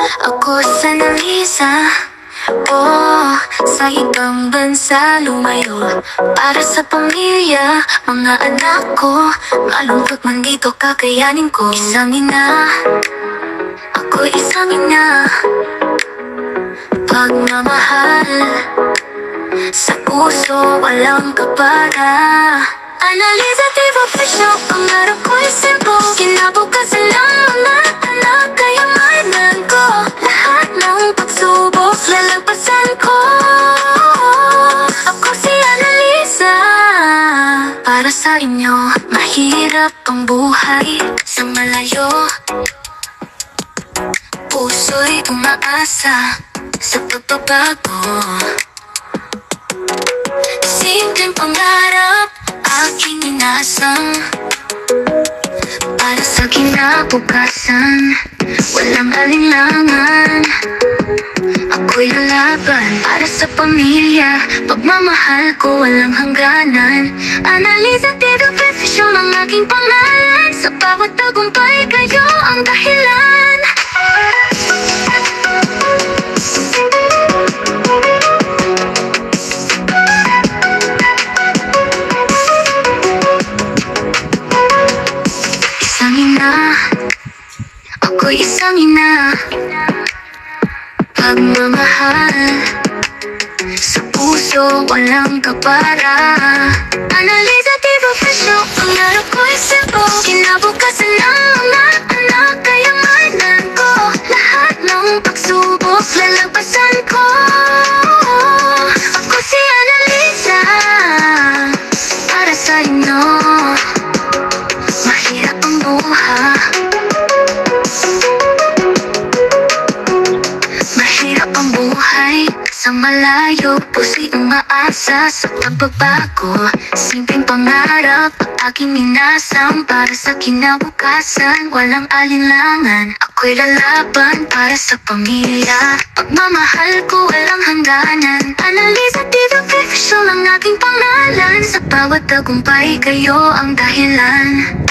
Ako sa Nalisa, oh, sa ibang bansa lumayo para sa pamilya, mga anak ko. Malungkot man dito kakayanin ko. Isang ina, ako isang ina. Pagmamahal sa puso, walang kapara. Analisa, diba presyo, pangarap ko'y simple. Kinabukasan ng mga anak, kayamanan ko. Lahat ng pagsubok, lalagpasan ko. Ako si Analisa. Para sa inyo, mahirap ang buhay sa malayo. Puso'y umaasa sa pagbabago. Simpleng pangarap, aking inasang. Para sa kinabukasan, walang alinlangan. Ako'y lalaban para sa pamilya. Pagmamahal ko walang hangganan. Analisa, dito profesyon ang aking pangalan. Sa bawat tagumpay, kayo ang dahilan. Isang ina, ako'y isang ina. Pagmamahal sa puso, walang kapara. Analisa, diba presyo, pangarap ko'y simple. Kinabukasan ng mga anak, kayamanan ko. Lahat ng pagsubok, lalagpasan ko. Ako si Analisa. Para sa inyo, mahirap ang buhay. Mahirap ang buhay sa malayo. Puso'y umaasa sa pagbabago. Simpleng pangarap ang aking minasang. Para sa kinabukasan, walang alinlangan. Ako'y lalaban para sa pamilya. Pagmamahal ko walang hangganan. Analisa, dito profesyon ang aking pangalan. Sa bawat tagumpay, kayo ang dahilan.